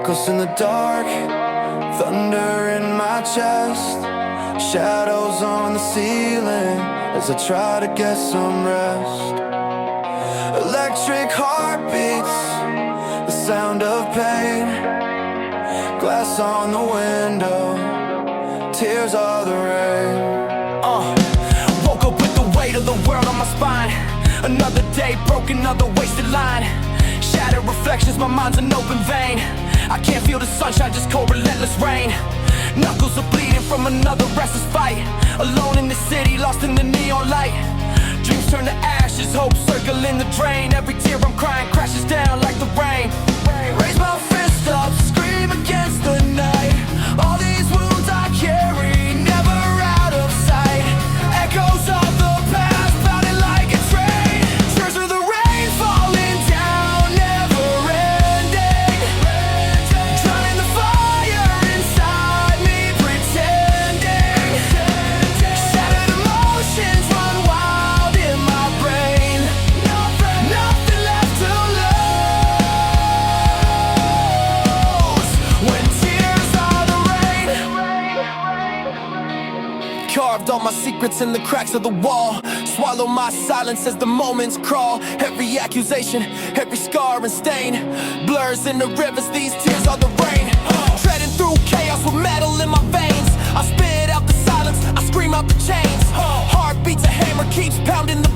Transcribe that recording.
Echoes in the dark, thunder in my chest, shadows on the ceiling as I try to get some rest. Electric heartbeats, the sound of pain, glass on the window, tears are the rain. Woke up with the weight of the world on my spine. Another day broke, another wasted line. Shattered reflections, my mind's an open vein. I can't feel the sunshine, just cold relentless rain. Knuckles are bleeding from another restless fight. Alone in the city, lost in the neon light. Dreams turn to ashes, hope circling the drain. Every tear I'm crying crashes down like the rain. Raise my fist up, scream against the night. All these wounds I carry, never out of sight. Echoes of the past, pounding like a train. Tears of the rain falling down, never ending. Drowning the fire inside me, pretending. Shattered emotions run wild in my brain. Nothing left to lose when tears are the rain. Carved all my secrets in the cracks of the wall. Swallow my silence as the moments crawl. Every accusation, every scar and stain blurs in the rivers, these tears are the rain. Treading through chaos with metal in my veins. I spit out the silence, I scream out the chains. Heartbeats, a hammer keeps pounding the